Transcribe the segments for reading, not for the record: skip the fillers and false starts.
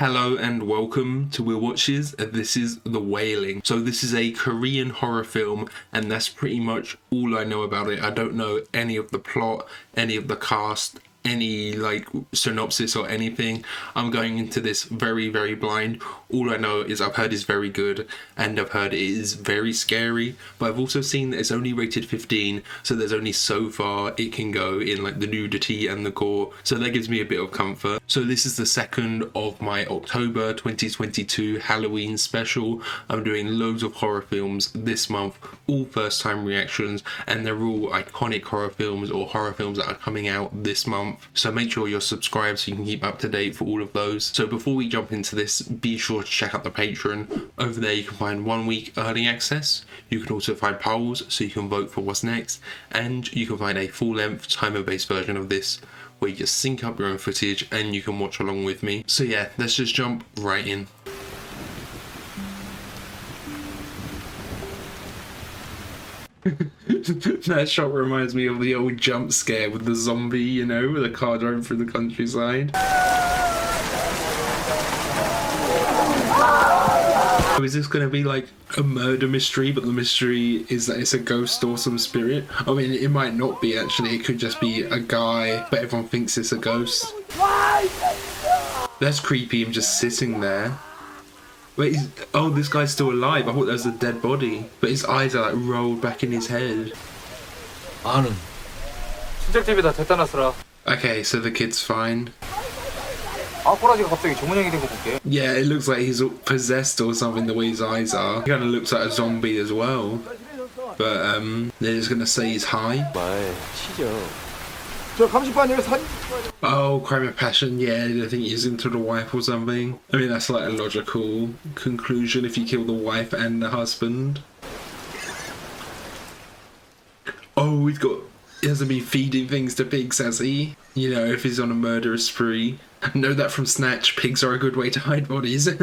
Hello and welcome to Will Watches. This is The Wailing. So this is a Korean horror film and that's pretty much all I know about it. I don't know any of the plot, any of the cast, any like synopsis or anything. I'm going into this very blind. All I know is I've heard it's very good and I've heard it is very scary, but I've also seen that it's only rated 15, so there's only so far it can go in like the nudity and the gore, so that gives me a bit of comfort. So this is the second of my October 2022 Halloween special. I'm doing loads of horror films this month, all first time reactions, and they're all iconic horror films or horror films that are coming out this month. So make sure you're subscribed so you can keep up to date for all of those. So before we jump into this, be sure to check out the Patreon. Over there you can find 1 week early access. You can also find polls so you can vote for what's next, and you can find a full-length timer-based version of this where you just sync up your own footage and you can watch along with me. So yeah, let's just jump right in. That shot reminds me of the old jump scare with the zombie, you know, with a car driving through the countryside. So is this going to be like a murder mystery, but the mystery is that it's a ghost or some spirit? I mean, it might not be actually, it could just be a guy, but everyone thinks it's a ghost. That's creepy, him just sitting there. Wait, oh, this guy's still alive. I thought that was a dead body. But his eyes are like rolled back in his head. Okay, so the kid's fine. Yeah, it looks like he's possessed or something the way his eyes are. He kind of looks like a zombie as well. But they're just going to say he's high. Oh, crime of passion, yeah, I think he's into the wife or something. I mean, that's like a logical conclusion if you kill the wife and the husband. Oh, he hasn't been feeding things to pigs, has he? You know, if he's on a murderous spree. I know that from Snatch, pigs are a good way to hide bodies. They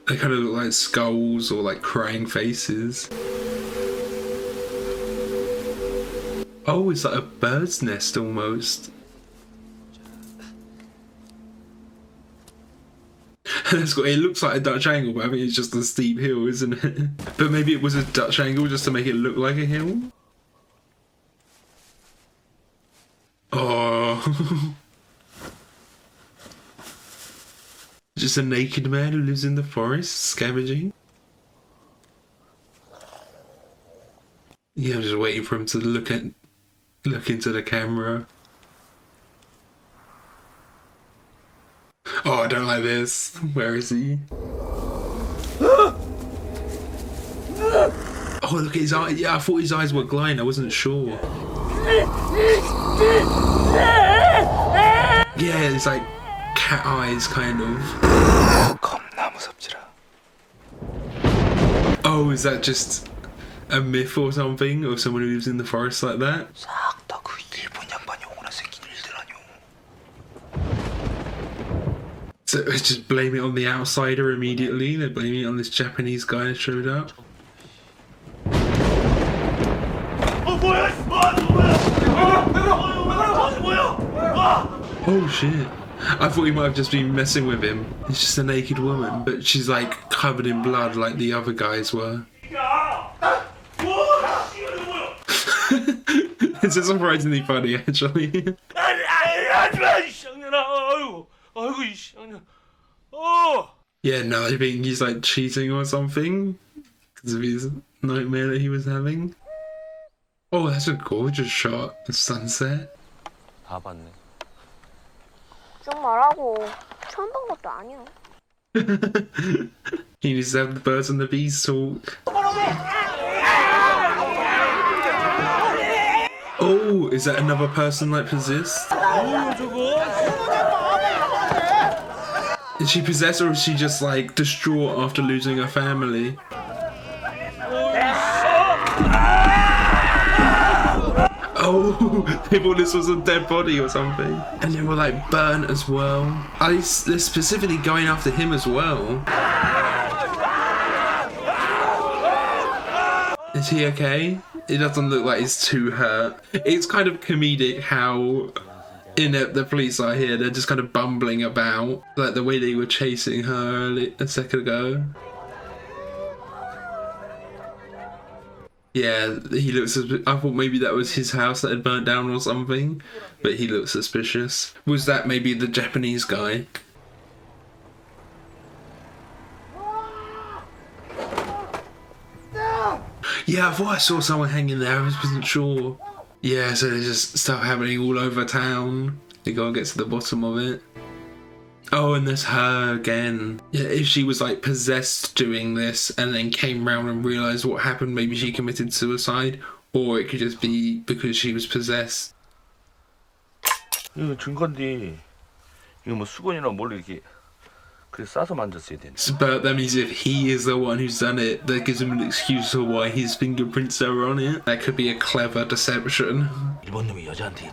kind of look like skulls or like crying faces. Oh, it's like a bird's nest almost. It looks like a Dutch angle, but I think it's just a steep hill, isn't it? But maybe it was a Dutch angle just to make it look like a hill? Oh. Just a naked man who lives in the forest, scavenging. Yeah, I'm just waiting for him to look into the camera. Oh, I don't like this. Where is he? Oh, look at his eyes. Yeah, I thought his eyes were glowing. I wasn't sure. Yeah, it's like cat eyes, kind of. Oh, is that just a myth or something? Or someone who lives in the forest like that? So it's just blame it on the outsider immediately. They're blaming it on this Japanese guy that showed up. Oh shit. I thought he might have just been messing with him. It's just a naked woman, but she's like covered in blood like the other guys were. This is surprisingly funny, actually. Yeah, no, I think he's like cheating or something because of his nightmare that he was having. Oh, that's a gorgeous shot. The sunset. He needs to have the birds and the bees talk. Oh, is that another person like possessed? Is she possessed or is she just like distraught after losing her family? Oh, they thought this was a dead body or something. And they were like burnt as well. They're specifically going after him as well. Is he okay? It doesn't look like he's too hurt. It's kind of comedic how inept the police are here. They're just kind of bumbling about, like the way they were chasing her a second ago. Yeah, he looks. I thought maybe that was his house that had burnt down or something, but he looks suspicious. Was that maybe the Japanese guy? Yeah, I thought I saw someone hanging there. I wasn't sure. Yeah, so there's just stuff happening all over town. They gotta get to the bottom of it. Oh, and there's her again. Yeah, if she was like possessed doing this and then came round and realised what happened, maybe she committed suicide, or it could just be because she was possessed. 이거 증거인데 이거 뭐 수건이나 뭘 이렇게 그래 싸서 만졌어야 되는데. But that means if he is the one who's done it, that gives him an excuse for why his fingerprints are on it. That could be a clever deception. 일본 놈이 여자한테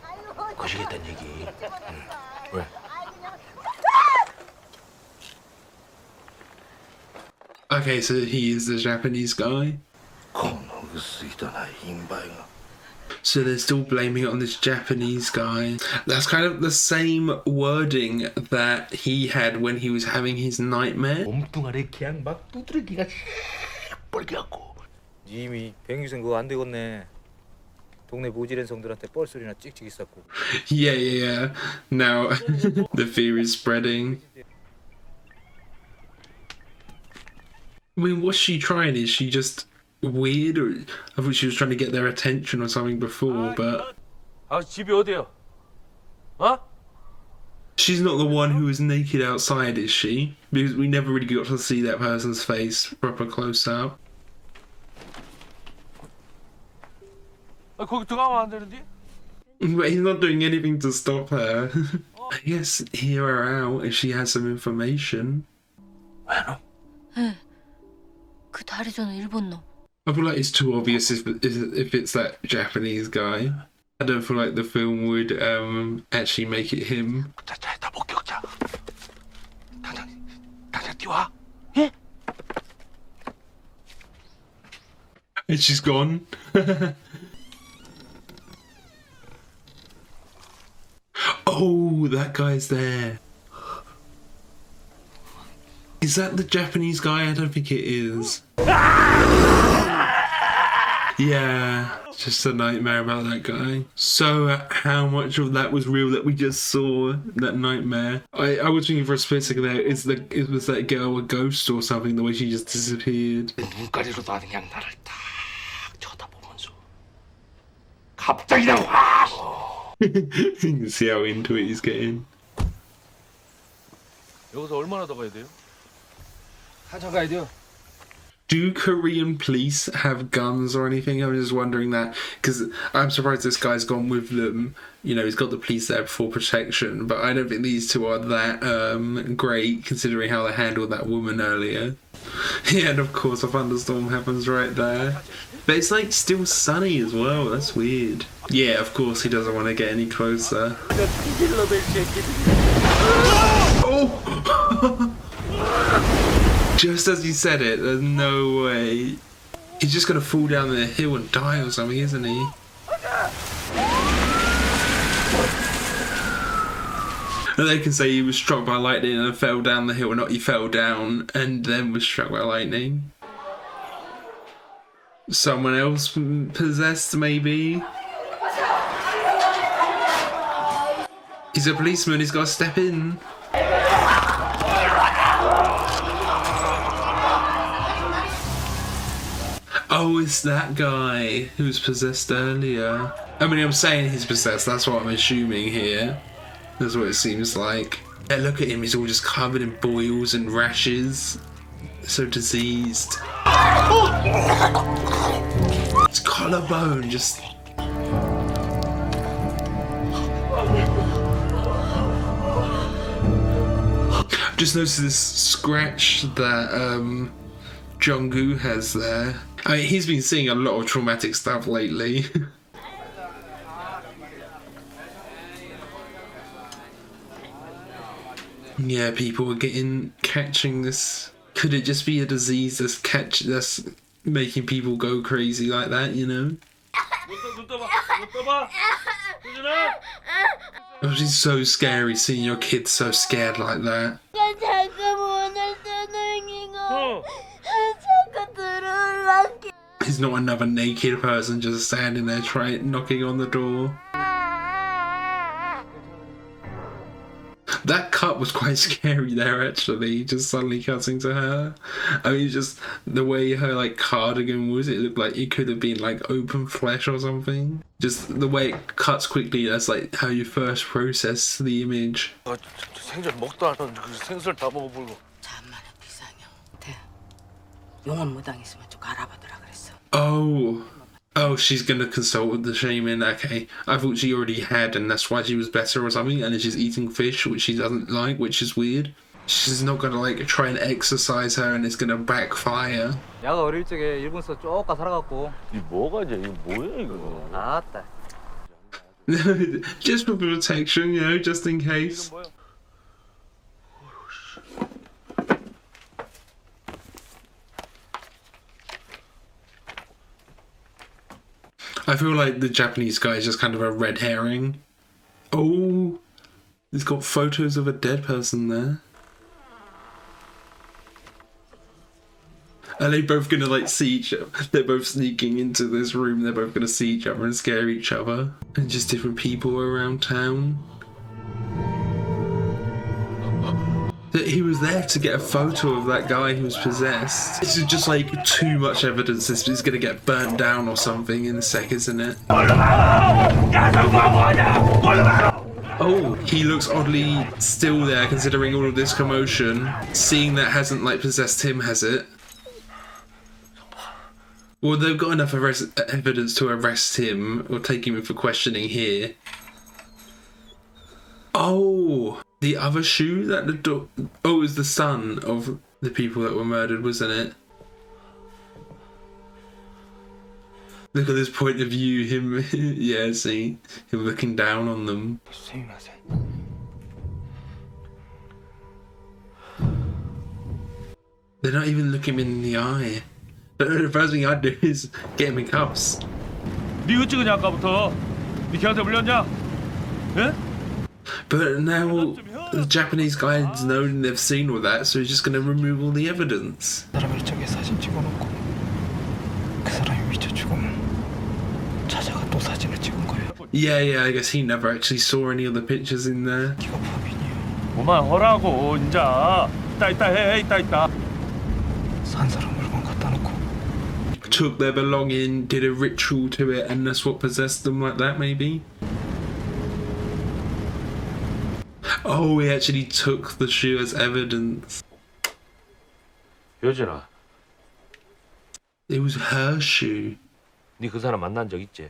거시겠다는 얘기. 왜? Okay, so he is the Japanese guy. So they're still blaming it on this Japanese guy. That's kind of the same wording that he had when he was having his nightmare. 몸뚱아리 그냥 막 두드러기가 뻘개갖고. 이미 백유생 그거 안 되겠네. 동네 모질한 성들한테 뻘소리나 찍찍이 쌓고. Yeah. Now the fear is spreading. I mean, what's she trying? Is she just weird? Or I thought she was trying to get their attention or something before, but... 아, 집이 어디요? 어? She's not the one who was naked outside, is she? Because we never really got to see that person's face proper close up. 아, 거기 들어가면 안 되는데? But he's not doing anything to stop her. I guess hear her out if she has some information. 왜 너? 네. 그 다리 저는 일본 놈. I feel like it's too obvious if it's that Japanese guy. I don't feel like the film would actually make it him. 자, 목격자. 당장 뛰어와. 예? And she's gone. Oh, that guy's there. Is that the Japanese guy? I don't think it is. Yeah, it's just a nightmare about that guy. So how much of that was real that we just saw, that nightmare? I was thinking for a split second there, was that girl a ghost or something, the way she just disappeared? 눈가리로 다 그냥 나를 딱 쳐다보면서 갑자기 나와. You can see how into it he's getting. 여기서 얼마나 더 가야 돼요? 한참 가야 돼요. Do Korean police have guns or anything? I'm just wondering that, because I'm surprised this guy's gone with them. You know, he's got the police there for protection, but I don't think these two are that great, considering how they handled that woman earlier. Yeah, and of course a thunderstorm happens right there. But it's like still sunny as well, that's weird. Yeah, of course he doesn't want to get any closer. Oh! Just as he said it, there's no way. He's just gonna fall down the hill and die or something, isn't he? And they can say he was struck by lightning and fell down the hill, or not, he fell down and then was struck by lightning. Someone else possessed, maybe? He's a policeman, he's got to step in. Oh, it's that guy who was possessed earlier. I mean, I'm saying he's possessed, that's what I'm assuming here. That's what it seems like. Yeah, look at him, he's all just covered in boils and rashes. So diseased. His collarbone just... Just noticed this scratch that Jung-gu has there. I mean, he's been seeing a lot of traumatic stuff lately. Yeah, people are catching this. Could it just be a disease that's making people go crazy like that, you know? Oh, she's so scary seeing your kid so scared like that. He's not another naked person just standing there knocking on the door. That cut was quite scary there, actually, just suddenly cutting to her. I mean, just the way her, like, cardigan was, it looked like it could have been, like, open flesh or something. Just the way it cuts quickly, that's, like, how you first process the image. 생전 먹도 않은 그 생선 다 먹어보고. 잠만은 비상형. 대. 용원 무당했으면 좀 알아보더라 그랬어. Oh, she's gonna consult with the shaman. Okay, I thought she already had, and that's why she was better or something. And she's eating fish, which she doesn't like, which is weird. She's not gonna like try and exercise her, and it's gonna backfire. 야가 어릴 적에 일본서 쭉 가 살아갖고. 이 뭐가지? 이거 뭐야 이거? 아따. Just for protection, you know, just in case. I feel like the Japanese guy is just kind of a red herring. Oh, he's got photos of a dead person there. Are they both gonna like see each other? They're both sneaking into this room. They're both gonna see each other and scare each other. And just different people around town. He was there to get a photo of that guy who was possessed. This is just like too much evidence. This is gonna get burnt down or something in a sec, isn't it? Oh, he looks oddly still there considering all of this commotion. Seeing that hasn't like possessed him, has it? Well, they've got enough evidence to arrest him or take him in for questioning here. Oh, the other shoe that the dog... Oh, it was the son of the people that were murdered, wasn't it? Look at this point of view, him... yeah, see? Him looking down on them. They're not even looking him in the eye. The first thing I'd do is get him in cuffs. 네 왜 찍으냐 아까부터? 네 걔한테 물렸냐? 예? But now the Japanese guys know and they've seen all that, so he's just going to remove all the evidence. 사람 일정에 사진 찍어놓고 그 사람이 미쳐 죽으면 찾아가 또 사진을 찍은 거예요. Yeah, I guess he never actually saw any of the pictures in there. 기가 범인이에요. 그만하라고 인자. 있다 해 있다. 산 사람 물건 갖다 놓고 Took their belonging, did a ritual to it, and that's what possessed them like that, maybe? Oh, he actually took the shoe as evidence. 여진아, It was her shoe. 네 그 사람 만난 적 있지?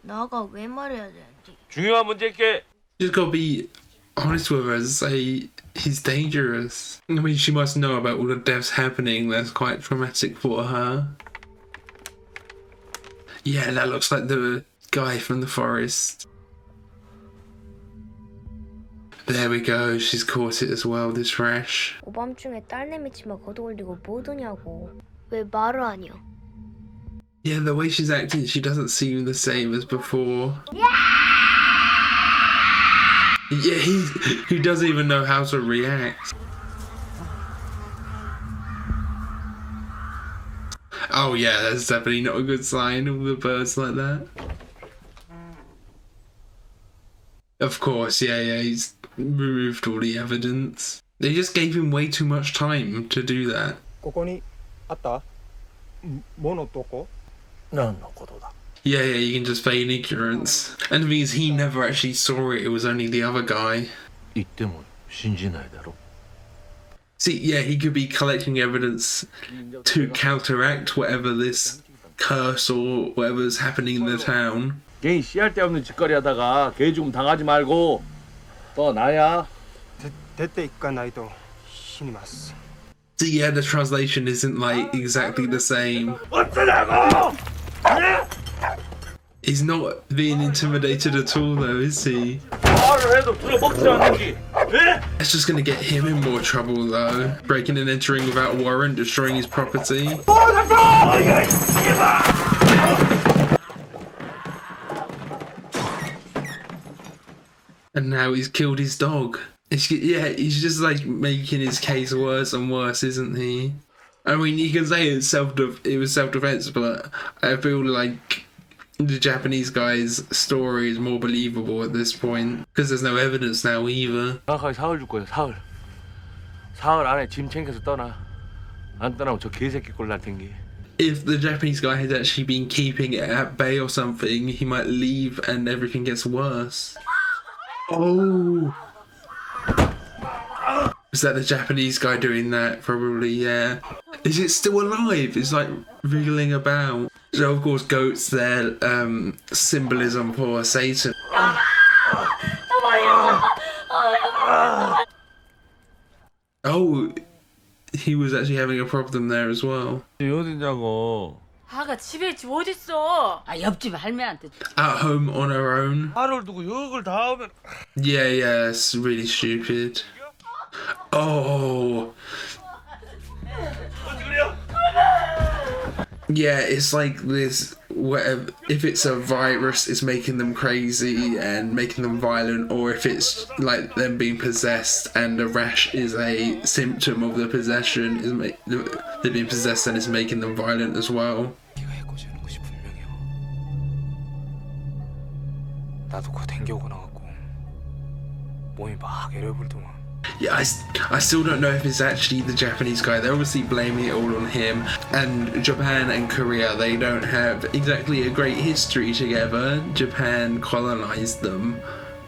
나가 왜 말해야 되는지. 중요한 문제일게. You just gotta be honest with her and say he's dangerous. I mean, she must know about all the deaths happening. That's quite traumatic for her. Yeah, that looks like the guy from the forest. There we go. She's caught it as well, this rash. 오밤중에 딸내미 치마 걷어올리고 뭐드냐고. 왜 말을 안 해요? Yeah, the way she's acting, she doesn't seem the same as before. Yeah, he doesn't even know how to react. Oh yeah, that's definitely not a good sign of the birds like that. Of course, yeah, he's removed all the evidence. They just gave him way too much time to do that. ここにあったものどこ何のことだ Yeah, you can just feign ignorance. And the thing is, he never actually saw it, it was only the other guy. 言っても信じないだろ。 See, yeah, he could be collecting evidence to counteract whatever this curse or whatever's happening in the town. 괜히 씨알 데 없는 짓거리 하다가 개 죽음 당하지 말고 또 나야. 出ていかないと死にます So yeah, the translation isn't like exactly the same. 어쩌라고? He's not being intimidated at all though, is he? 말을 해도 들어먹지 않는지. 예? That's just gonna get him in more trouble though. Breaking and entering without a warrant, destroying his property. And now he's killed his dog. He's just like making his case worse and worse, isn't he? I mean, you can say it was self-defense, but I feel like the Japanese guy's story is more believable at this point because there's no evidence now either. 정확하게 사흘 줄 거야. 사흘. 사흘 안에 짐 챙겨서 떠나. 안 떠나면 저 개새끼 꼴 날 텐게. If the Japanese guy had actually been keeping it at bay or something, he might leave and everything gets worse. Oh. Is that the Japanese guy doing that? Probably, yeah. Is it still alive? It's like wriggling about. So of course goats, they're symbolism for Satan. Oh, he was actually having a problem there as well. 어디냐고. 아가 집에 있지 어딨어? 아 옆집 할매한테. At home on her own. 하루를 두고 욕을 다 하면. Yeah, it's really stupid. Oh. Yeah, it's like this, whatever, if it's a virus, it's making them crazy and making them violent, or if it's like them being possessed and a rash is a symptom of the possession, they're being possessed and it's making them violent as well. 네가 해코지하는 것이 분명해요. 나도 곧 댕겨오고 나갔고 몸이 막 에려불더만. Yeah, I still don't know if it's actually the Japanese guy. They're obviously blaming it all on him. And Japan and Korea, they don't have exactly a great history together. Japan colonized them.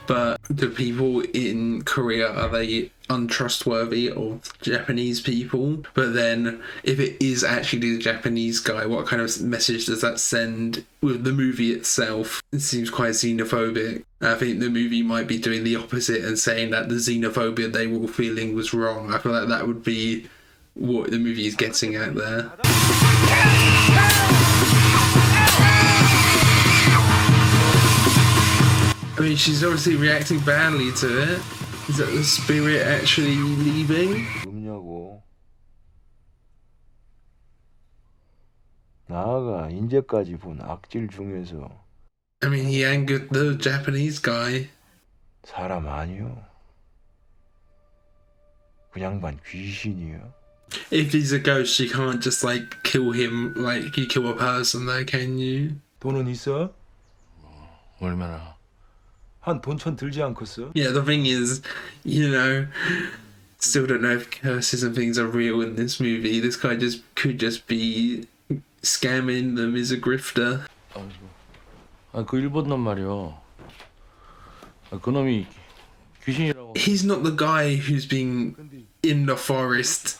But the people in Korea, are they untrustworthy of Japanese people? But then, if it is actually the Japanese guy, what kind of message does that send with the movie itself? It seems quite xenophobic. I think the movie might be doing the opposite and saying that the xenophobia they were feeling was wrong. I feel like that would be what the movie is getting at there. I mean, she's obviously reacting badly to it. Is that the spirit actually leaving? 없냐고. 나아가 인제까지 본 악질 중에서 I mean, he angered the Japanese guy. 사람 아니요. 그 양반 귀신이요. If he's a ghost, you can't just like kill him like you kill a person though, can you? 돈은 있어? 얼마나? 한 돈천 들지 않겠어? Yeah, the thing is, still don't know if curses and things are real in this movie. This guy could just be scamming them, is a grifter. 그 일본 놈 말이요. 그놈이 귀신이라고. He's not the guy who's been in the forest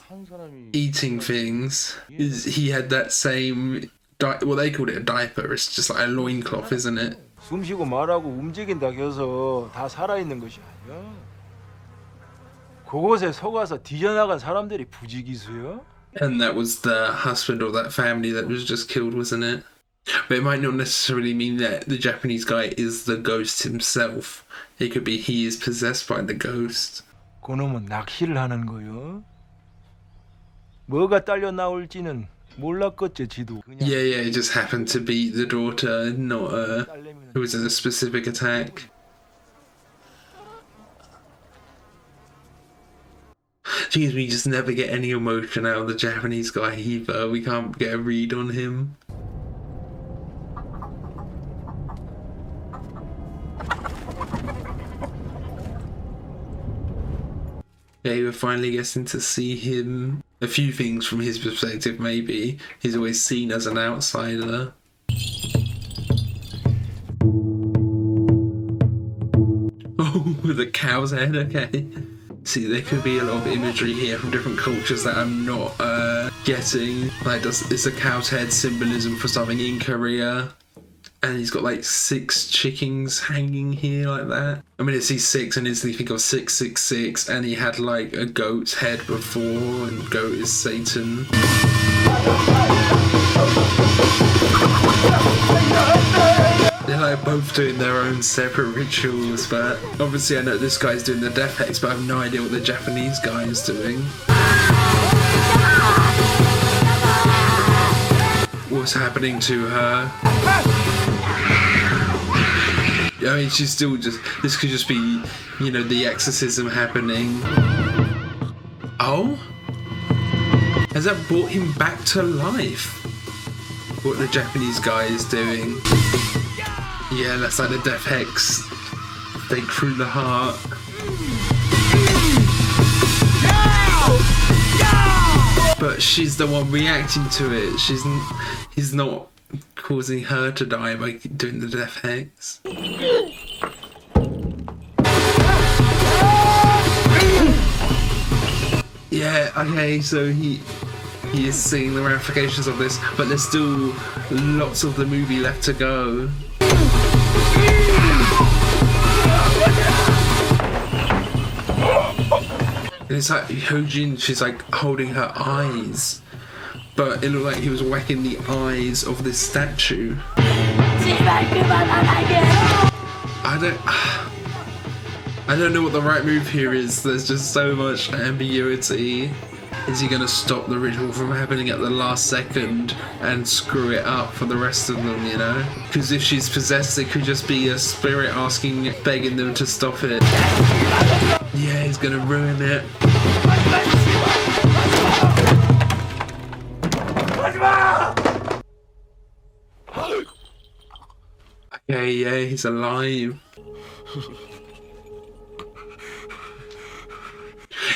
eating things. He had that same, well, they called it a diaper. It's just like a loincloth, isn't it? 숨쉬고 말하고 움직인다 해서 다 살아있는 것이 아니야. 그곳에 속아서 뒤져나간 사람들이 부지기수야? And that was the husband of that family that was just killed, wasn't it? But it might not necessarily mean that the Japanese guy is the ghost himself. It could be he is possessed by the ghost. 그놈은 낚시를 하는 거요. 뭐가 딸려 나올지는 몰랐겠지 지도. Yeah, it just happened to be the daughter, not who was in a specific attack. Jeez, we just never get any emotion out of the Japanese guy either. We can't get a read on him. Yeah, we're finally getting to see him. A few things from his perspective, maybe. He's always seen as an outsider. Oh, with a cow's head, okay. See, there could be a lot of imagery here from different cultures that I'm not getting. Like, is a cow's head symbolism for something in Korea? And he's got like 6 chickens hanging here like that. I mean, I see 6 and instantly think of 666, and he had like a goat's head before, and goat is Satan. They're like both doing their own separate rituals, but obviously I know this guy's doing the death hex, but I have no idea what the Japanese guy is doing. What's happening to her? I mean, she's still just, this could just be you know, the exorcism happening. Oh? Has that brought him back to life? What the Japanese guy is doing? Yeah, that's like the death hex. They through the heart. But she's the one reacting to it. He's not causing her to die by doing the death hex. Yeah, okay, so he is seeing the ramifications of this, but there's still lots of the movie left to go. And it's like Hojin, she's like holding her eyes, but it looked like he was whacking the eyes of this statue. I don't know what the right move here is. There's just so much ambiguity. Is he going to stop the ritual from happening at the last second and screw it up for the rest of them, you know? Because if she's possessed, it could just be a spirit asking, begging them to stop it. Yeah, he's going to ruin it. Okay, yeah, he's alive.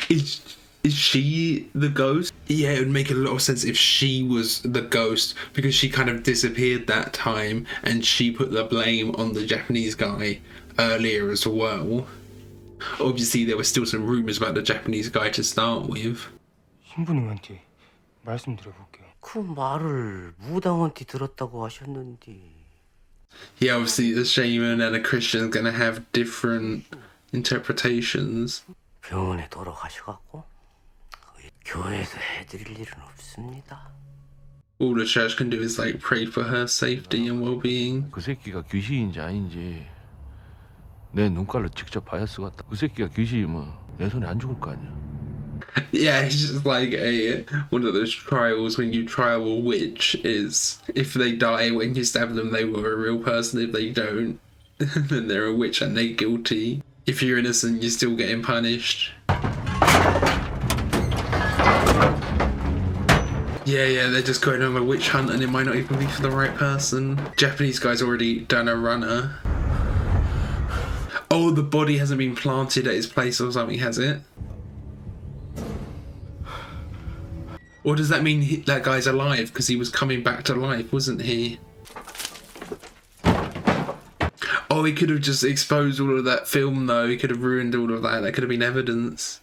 Is she the ghost? Yeah, it would make a lot of sense if she was the ghost, because she kind of disappeared that time and she put the blame on the Japanese guy earlier as well. Obviously there were still some rumours about the Japanese guy to start with. 신부님한테 말씀드려볼게요. 그 말을 무당한테 들었다고 하셨는데. Yeah, obviously the shaman and a Christian are going to have different interpretations. 병원에 돌아가셔갖고 교회에서 해드릴 일은 없습니다. All the church can do is like pray for her safety and well-being. 그 새끼가 귀신인지 아닌지 내 눈깔로 직접 봐야 쓰겠다. 그 새끼가 귀신이면 내 손에 안 죽을 거 아니야. Yeah, it's just like one of those trials when you trial a witch is if they die when you stab them, they were a real person. If they don't, then they're a witch and they're guilty. If you're innocent, you're still getting punished. Yeah, they're just going on a witch hunt and it might not even be for the right person. Japanese guy's already done a runner. Oh, the body hasn't been planted at his place or something, has it? Or does that mean that guy's alive because he was coming back to life, wasn't he? Oh, he could have just exposed all of that film though. He could have ruined all of that. That could have been evidence.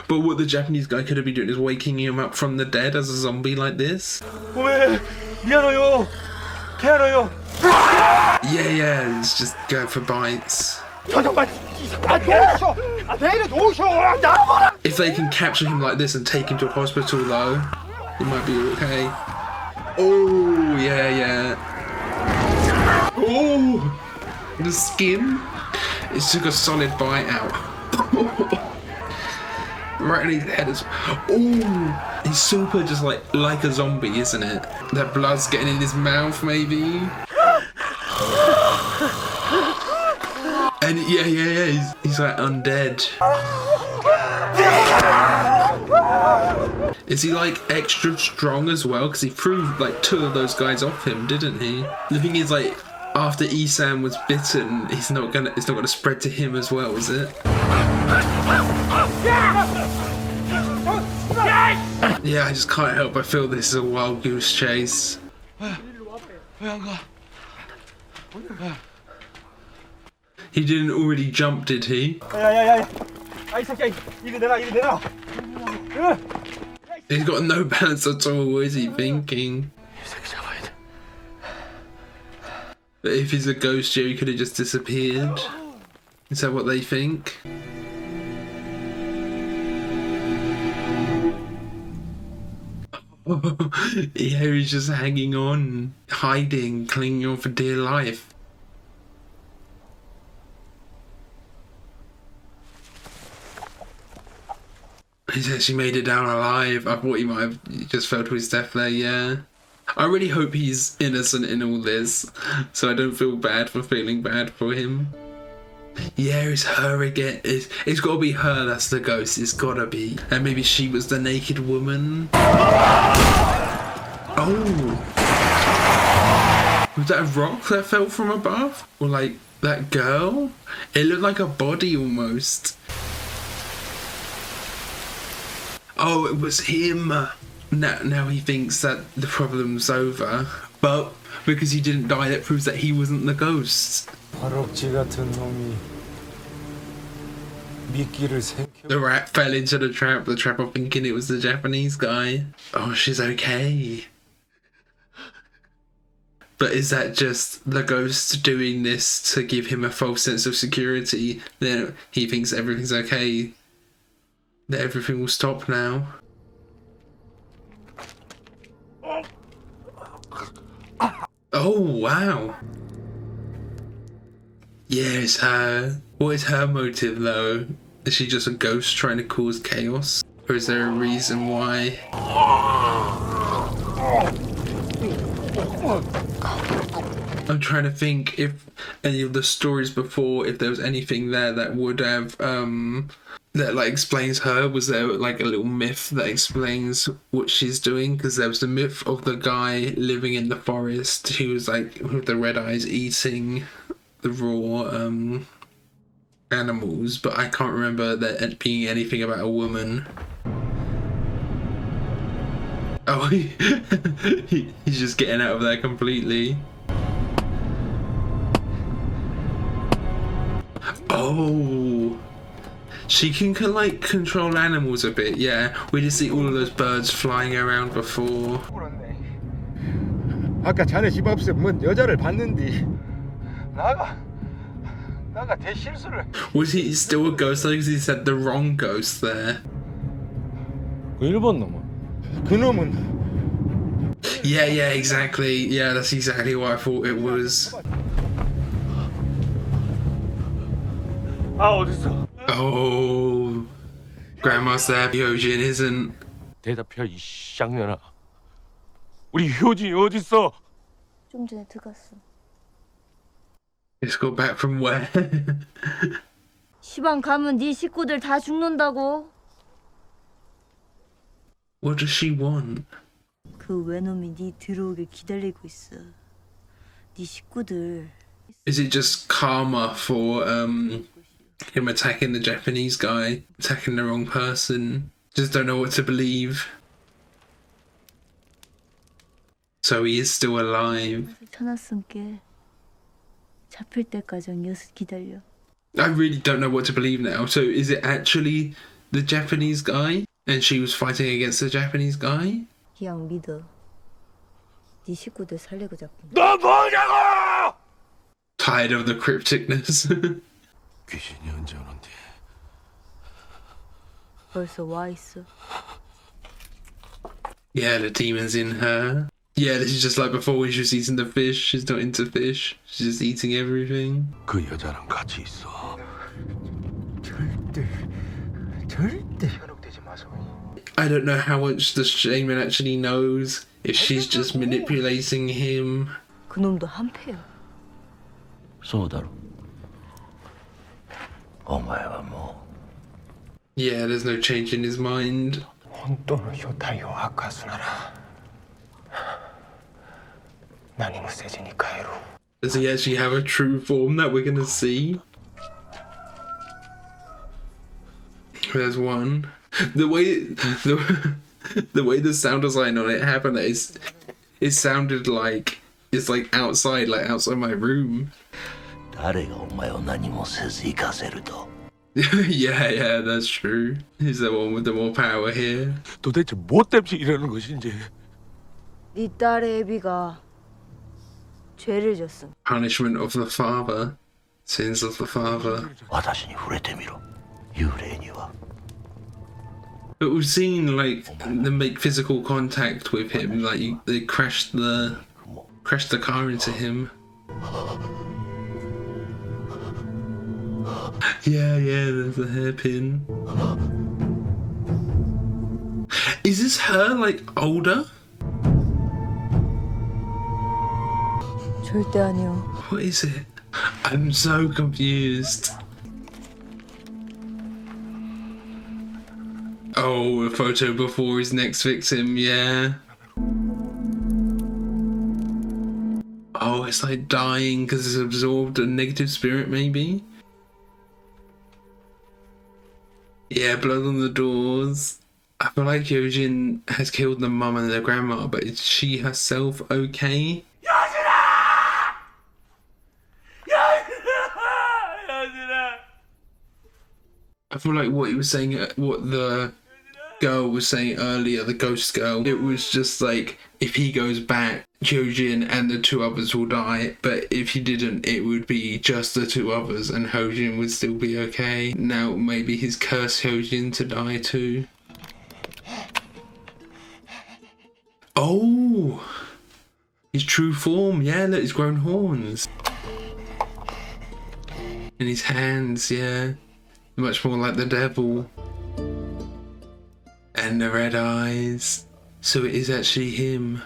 But what the Japanese guy could have been doing is waking him up from the dead as a zombie like this. 왜? 미안해요. 태어나요. Yeah, it's just going for bites. If they can capture him like this and take him to a hospital though, it might be okay. Oh, yeah. Oh, the skin. It took a solid bite out. Right in his head as oh, he's super just like a zombie, isn't it? That blood's getting in his mouth maybe. And yeah, he's like undead. Is he like extra strong as well? Because he threw like 2 of those guys off him, didn't he? The thing is, like, after Isan was bitten, it's not gonna spread to him as well, is it? Yeah, I just can't help but feel this is a wild goose chase. He didn't already jump, did he? He's got no balance at all. What is he thinking? But if he's a ghost, Jerry could have just disappeared. Is that what they think? Yeah, he's just hanging on, hiding, clinging on for dear life. He's actually made it down alive. I thought he might have just fell to his death there, yeah. I really hope he's innocent in all this, so I don't feel bad for feeling bad for him. Yeah, it's her again. It's gotta be her that's the ghost. It's gotta be. And maybe she was the naked woman. Oh. Was that a rock that fell from above? Or like that girl? It looked like a body almost. Oh, it was him. Now he thinks that the problem's over. But because he didn't die, that proves that he wasn't the ghost. 버럭지 같은 놈이 미끼를 The rat fell into the trapper thinking it was the Japanese guy. Oh, she's okay. But is that just the ghost doing this to give him a false sense of security? Then he thinks everything's okay. That everything will stop now. Oh, wow. Yeah, it's her. What is her motive, though? Is she just a ghost trying to cause chaos? Or is there a reason why? I'm trying to think if any of the stories before, if there was anything there that would have, that like explains her. Was there like a little myth that explains what she's doing? Because there was the myth of the guy living in the forest who was like with the red eyes eating the raw animals, but I can't remember that being anything about a woman. Oh, he's just getting out of there completely. Oh, she can like control animals a bit. Yeah, we did see all of those birds flying around before. 아까 자네 집 앞에서 뭔 여자를 봤는데 나가 대실수를. Was he still a ghost? Because he said the wrong ghost there. 그 일본 놈은 그 놈은 Yeah, exactly. Yeah, that's exactly what I thought it was. 아 어딨어? Oh, Grandma's there. Hyojin isn't. 대답해 이 쌍년아. 우리 효진이 어딨어? 좀 전에 들어갔어. Just got back from where? 시방 가면 네 식구들 다 죽는다고. What does she want? 그 외놈이 네 들어오길 기다리고 있어. 네 식구들. Is it just karma for him attacking the Japanese guy, attacking the wrong person? Just don't know what to believe. So he is still alive. 쳐놨으니까 잡힐 때까지 여기서 기다려. I really don't know what to believe now. So is it actually the Japanese guy? And she was fighting against the Japanese guy? 그냥 믿어. 네 식구들 살리고 잡고. 너 뭐냐고! Tired of the crypticness. 귀신이 언제 오는데? 벌써 와 있어. Yeah, the demon's in her. Yeah, this is just like before when she was eating the fish. She's not into fish. She's just eating everything. 그 여자랑 같이 있어. 절대 현혹되지 마소. I don't know how much the shaman actually knows. If she's just manipulating him. 그놈도 한패야. そうだろ。お前はも Yeah, there's no change in his mind. 本当の正体を明かすなら何もせずに帰ろう。 Does he actually have a true form that we're gonna see? There's one. The way the sound design on it happened, it sounded like it's like outside my room. う誰がお前を何もせず行かせると。 yeah, that's true. He's the one with the more power here. 도대체 뭐 때문에 이러는 것인지. 네 딸의 애비가 죄를 졌음. Punishment of the father. Sins of the father. 私に触れてみろ。幽霊には。 But we've seen like them make physical contact with him, like they crashed the car into him. Yeah, there's a hairpin. Is this her like older? 절대 아니요. What is it? I'm so confused. Oh, a photo before his next victim, yeah. Oh, it's like dying because it's absorbed a negative spirit, maybe? Yeah, blood on the doors. I feel like Yojin has killed the mum and the grandma, but is she herself okay? I feel like what he was saying, what the girl was saying earlier, the ghost girl, it was just like, if he goes back, Hyojin and the two others will die, but if he didn't, it would be just the two others and Hyojin would still be okay. Now maybe he's cursed Hyojin to die too. Oh! His true form, yeah, look, he's grown horns. In his hands, yeah. Much more like the devil. And the red eyes. So it is actually him.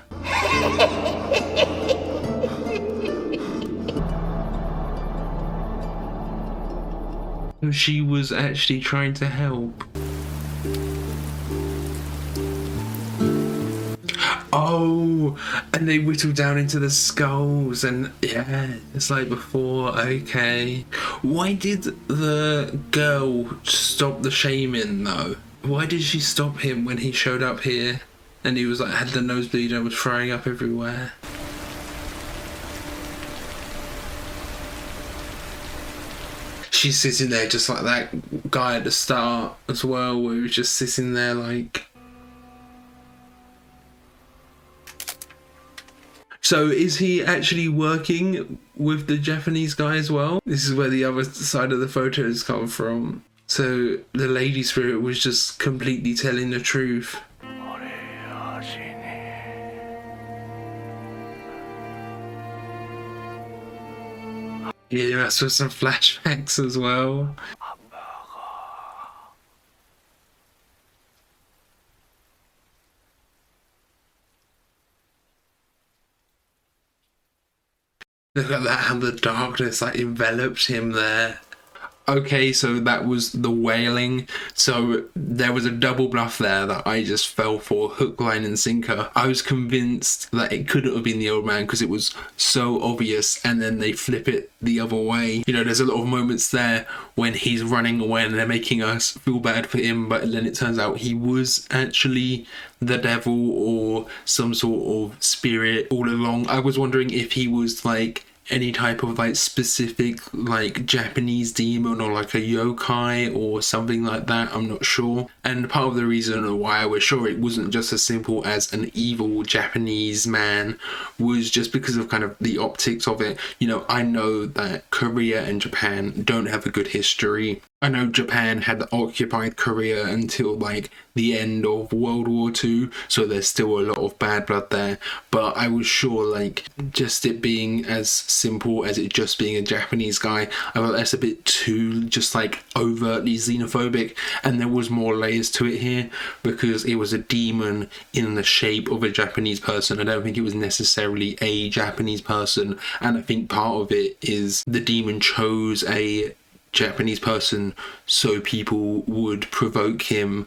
So she was actually trying to help. Oh, and they whittled down into the skulls, and yeah, it's like before. Okay, why did the girl stop the shaman though? Why did she stop him when he showed up here and he was like had the nosebleed and was throwing up everywhere? She's sitting there just like that guy at the start as well, where he was just sitting there like. So is he actually working with the Japanese guy as well? This is where the other side of the photos come from. So the lady spirit was just completely telling the truth. Yeah, that's with some flashbacks as well. Look at that, how the darkness like enveloped him there. Okay, so that was the Wailing. So there was a double bluff there that I just fell for, hook, line and sinker. I was convinced that it couldn't have been the old man because it was so obvious, and then they flip it the other way. You know, there's a lot of moments there when he's running away and they're making us feel bad for him, but then it turns out he was actually the devil or some sort of spirit all along. I was wondering if he was like any type of like specific like Japanese demon or like a yokai or something like that. I'm not sure. And part of the reason why I was sure it wasn't just as simple as an evil Japanese man was just because of kind of the optics of it. You know, I know that Korea and Japan don't have a good history. I know Japan had occupied Korea until like the end of World War II, so there's still a lot of bad blood there, but I was sure like just it being as simple as it just being a Japanese guy, I thought that's a bit too just like overtly xenophobic, and there was more layers to it here because it was a demon in the shape of a Japanese person. I don't think it was necessarily a Japanese person, and I think part of it is the demon chose a Japanese person so people would provoke him,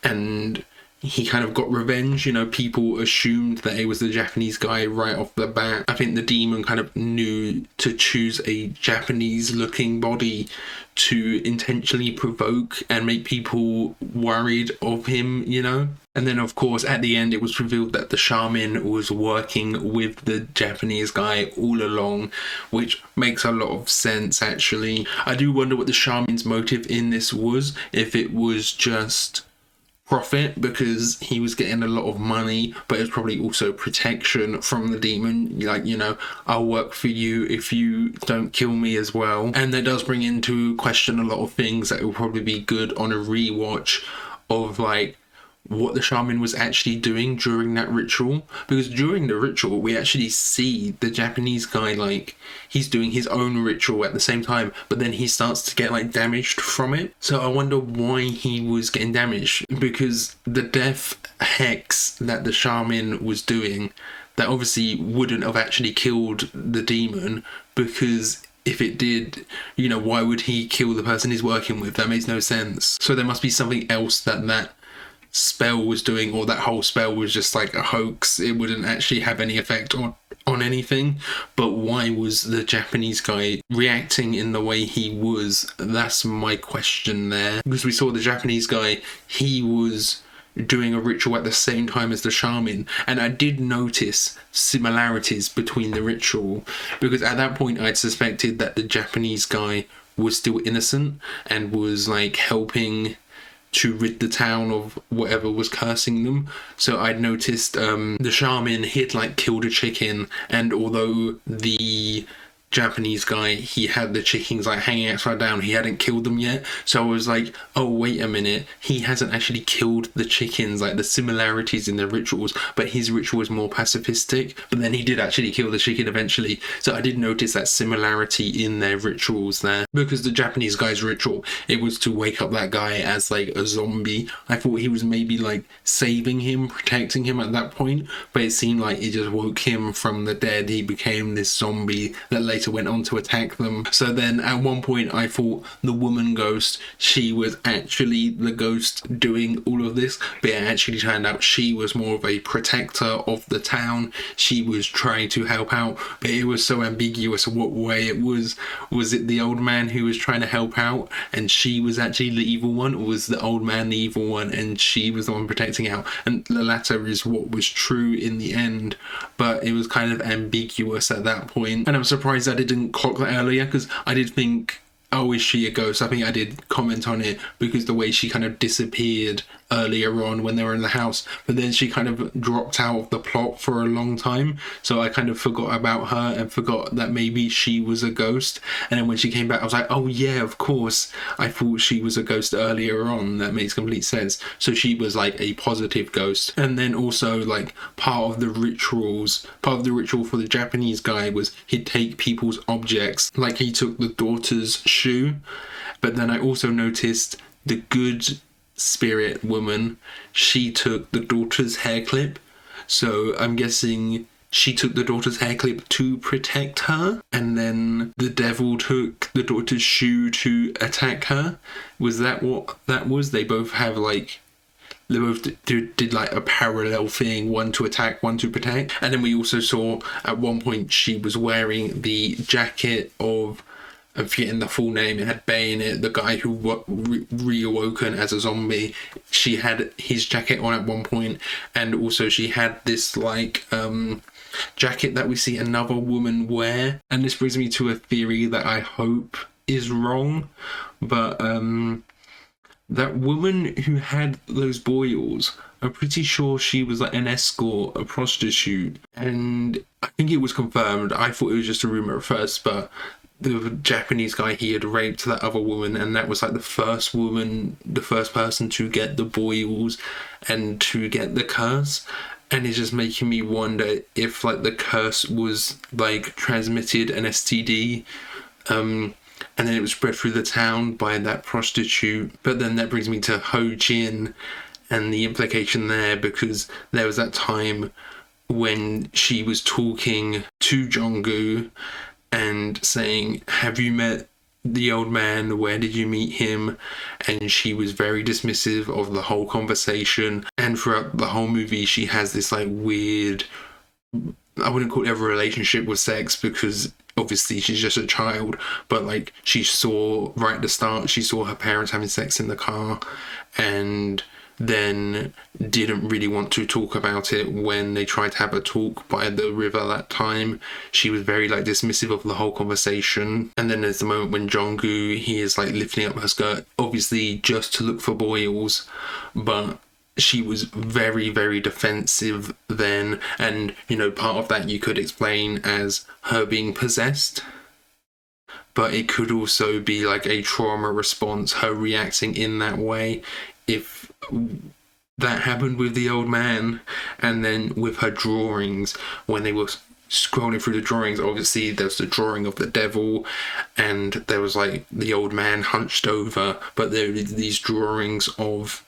and he kind of got revenge. You know, people assumed that it was the Japanese guy right off the bat. I think the demon kind of knew to choose a Japanese looking body to intentionally provoke and make people worried of him, you know. And then of course at the end it was revealed that the shaman was working with the Japanese guy all along, which makes a lot of sense actually. I do wonder what the shaman's motive in this was, if it was just profit because he was getting a lot of money, but it's probably also protection from the demon, like, you know, I'll work for you if you don't kill me as well. And that does bring into question a lot of things that will probably be good on a rewatch of like what the shaman was actually doing during that ritual, because during the ritual we actually see the Japanese guy, like, he's doing his own ritual at the same time, but then he starts to get like damaged from it. So I wonder why he was getting damaged, because the death hex that the shaman was doing, that obviously wouldn't have actually killed the demon, because if it did, you know, why would he kill the person he's working with? That makes no sense. So there must be something else that spell was doing, or that whole spell was just like a hoax. It wouldn't actually have any effect on anything. But why was the Japanese guy reacting in the way he was? That's my question there, because we saw the Japanese guy, he was doing a ritual at the same time as the shaman, and I did notice similarities between the ritual, because at that point I'd suspected that the Japanese guy was still innocent and was like helping to rid the town of whatever was cursing them. So I'd noticed the shaman had like killed a chicken, and although the Japanese guy, he had the chickens like hanging upside down, he hadn't killed them yet. So I was like, oh wait a minute, he hasn't actually killed the chickens, like the similarities in the rituals, but his ritual was more pacifistic. But then he did actually kill the chicken eventually. So I did notice that similarity in their rituals there, because the Japanese guy's ritual, it was to wake up that guy as like a zombie. I thought he was maybe like saving him, protecting him at that point, but it seemed like it just woke him from the dead. He became this zombie that later went on to attack them. So then at one point I thought the woman ghost, she was actually the ghost doing all of this, but it actually turned out she was more of a protector of the town. She was trying to help out, but it was so ambiguous what way it was. Was it the old man who was trying to help out and she was actually the evil one, or was the old man the evil one and she was the one protecting out? And the latter is what was true in the end, but it was kind of ambiguous at that point. And I'm surprised I didn't clock that earlier, because I did think, oh, is she a ghost? I think I did comment on it, because the way she kind of disappeared earlier on when they were in the house, but then she kind of dropped out of the plot for a long time, so I kind of forgot about her and forgot that maybe she was a ghost. And then when she came back I was like, oh yeah, of course, I thought she was a ghost earlier on. That makes complete sense. So she was like a positive ghost. And then also, like, part of the ritual for the Japanese guy was he'd take people's objects, like he took the daughter's shoe. But then I also noticed the good spirit woman, she took the daughter's hair clip. So I'm guessing she took the daughter's hair clip to protect her, and then the devil took the daughter's shoe to attack her. Was that what that was? They both have like, they both did like a parallel thing, one to attack, one to protect. And then we also saw at one point she was wearing the jacket of, I'm forgetting the full name, it had Bay in it, the guy who reawoken as a zombie. She had his jacket on at one point, and also she had this like jacket that we see another woman wear. And this brings me to a theory that I hope is wrong, but that woman who had those boils, I'm pretty sure she was like an escort, a prostitute, and I think it was confirmed. I thought it was just a rumor at first, but the Japanese guy, he had raped that other woman, and that was like the first person to get the boils and to get the curse. And it's just making me wonder if like the curse was like transmitted, an STD, and then it was spread through the town by that prostitute. But then that brings me to Ho Jin and the implication there, because there was that time when she was talking to Jong-gu and saying, have you met the old man? Where did you meet him? And she was very dismissive of the whole conversation. And throughout the whole movie, she has this like weird, I wouldn't call it a relationship with sex, because obviously she's just a child, but like she saw right at the start, she saw her parents having sex in the car, and then didn't really want to talk about it when they tried to have a talk by the river that time. She was very like dismissive of the whole conversation. And then there's the moment when Jong-gu, he is like lifting up her skirt, obviously just to look for boils, but she was very, very defensive then. And, you know, part of that you could explain as her being possessed, but it could also be like a trauma response, her reacting in that way. If that happened with the old man, and then with her drawings, when they were scrolling through the drawings, obviously there's the drawing of the devil, and there was like the old man hunched over, but there were these drawings of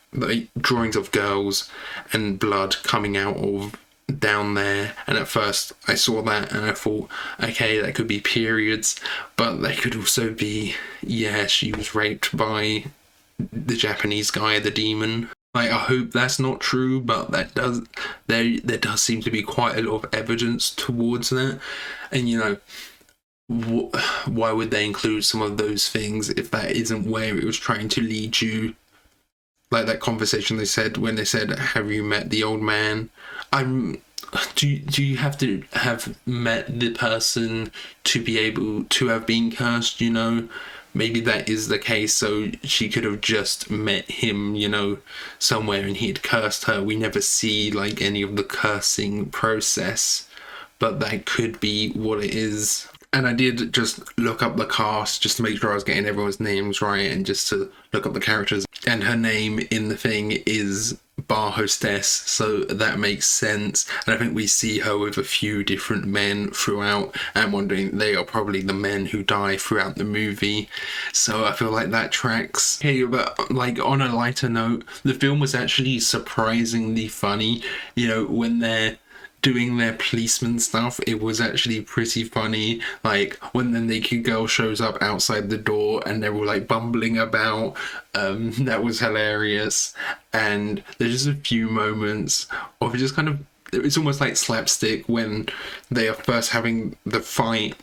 girls and blood coming out of down there. And at first I saw that and I thought, okay, that could be periods, but they could also be, yeah, she was raped by the Japanese guy, the demon. Like, I hope that's not true, but there does seem to be quite a lot of evidence towards that. And, you know, why would they include some of those things if that isn't where it was trying to lead you? Like that conversation they said when they said, have you met the old man? Do you have to have met the person to be able to have been cursed, you know? Maybe that is the case, so she could have just met him, you know, somewhere and he had cursed her. We never see, like, any of the cursing process, but that could be what it is. And I did just look up the cast just to make sure I was getting everyone's names right and just to look up the characters. And her name in the thing is bar hostess, so that makes sense. And I think we see her with a few different men throughout. I'm wondering, they are probably the men who die throughout the movie. So I feel like that tracks. Hey, but like on a lighter note, the film was actually surprisingly funny. You know, when they're doing their policeman stuff, it was actually pretty funny. Like when the naked girl shows up outside the door and they're all like bumbling about, that was hilarious. And there's just a few moments of just kind of, it's almost like slapstick when they are first having the fight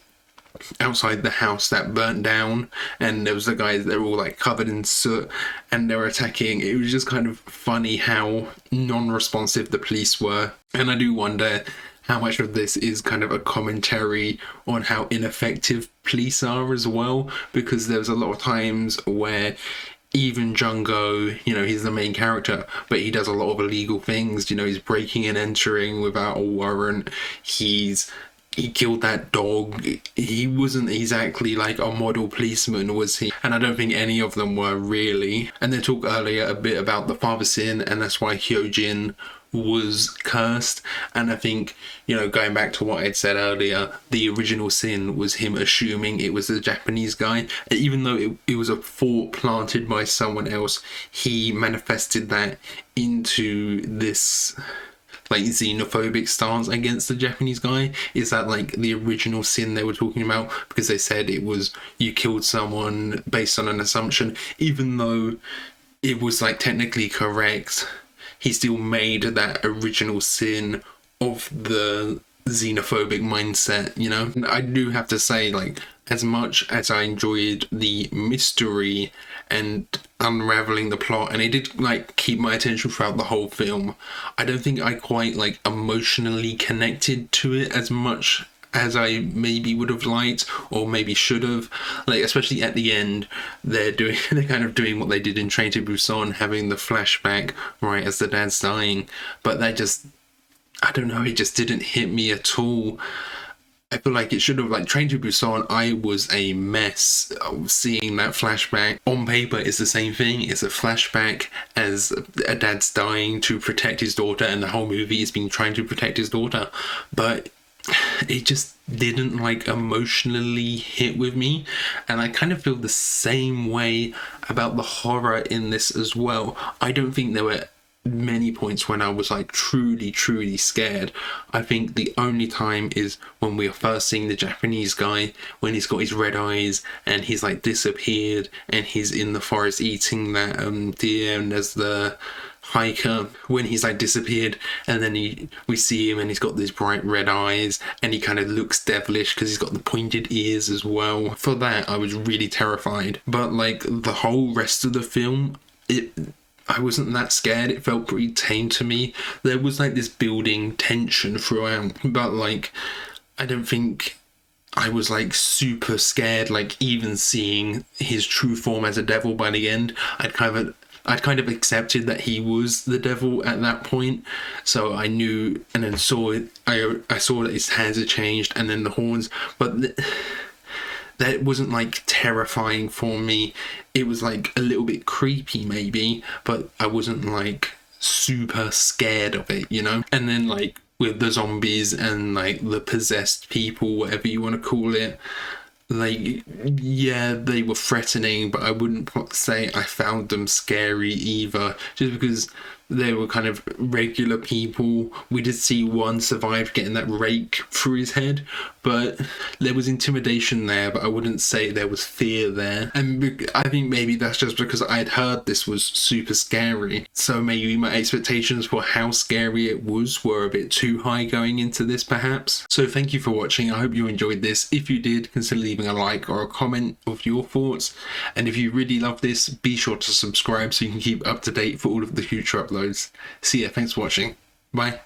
outside the house that burnt down, and there was the guys that were all like covered in soot and they were attacking. It was just kind of funny how non-responsive the police were. And I do wonder how much of this is kind of a commentary on how ineffective police are as well, because there's a lot of times where even Jungo, you know, he's the main character, but he does a lot of illegal things. You know, he's breaking and entering without a warrant. He killed that dog. He wasn't exactly like a model policeman, was he? And I don't think any of them were really. And they talk earlier a bit about the father sin, and that's why Hyojin was cursed. And I think, you know, going back to what I'd said earlier, the original sin was him assuming it was the Japanese guy. And even though it was a thought planted by someone else, he manifested that into this like xenophobic stance against the Japanese guy. Is that like the original sin they were talking about? Because they said it was you killed someone based on an assumption, even though it was like technically correct, he still made that original sin of the xenophobic mindset, you know? And I do have to say, like, as much as I enjoyed the mystery and unraveling the plot, and it did like keep my attention throughout the whole film, I don't think I quite like emotionally connected to it as much as I maybe would have liked, or maybe should have. Like, especially at the end, they're kind of doing what they did in Train to Busan, having the flashback right as the dad's dying, but that just, I don't know, it just didn't hit me at all. I feel like it should have, like Train to Busan, I was a mess seeing that flashback. On paper, it's the same thing. It's a flashback as a dad's dying to protect his daughter, and the whole movie is being trying to protect his daughter. But it just didn't like emotionally hit with me. And I kind of feel the same way about the horror in this as well. I don't think there were many points when I was like truly scared. I think the only time is when we are first seeing the Japanese guy, when he's got his red eyes and he's like disappeared and he's in the forest eating that deer, and there's the hiker when he's like disappeared, and then we see him and he's got these bright red eyes and he kind of looks devilish because he's got the pointed ears as well. For that I was really terrified, but like the whole rest of the film, I wasn't that scared. It felt pretty tame to me. There was like this building tension throughout, but like I don't think I was like super scared, like even seeing his true form as a devil by the end. I'd kind of accepted that he was the devil at that point, so I knew, and then saw it. I saw that his hands had changed and then the horns, but that wasn't like terrifying for me. It was like a little bit creepy maybe, but I wasn't like super scared of it, you know? And then like with the zombies and like the possessed people, whatever you want to call it, like, yeah, they were threatening, but I wouldn't say I found them scary either, just because they were kind of regular people. We did see one survive getting that rake through his head, but there was intimidation there, but I wouldn't say there was fear there. And I think maybe that's just because I'd heard this was super scary, so maybe my expectations for how scary it was were a bit too high going into this perhaps. So thank you for watching. I hope you enjoyed this. If you did, consider leaving a like or a comment of your thoughts, and if you really love this, be sure to subscribe so you can keep up to date for all of the future uploads. See ya, thanks for watching, bye.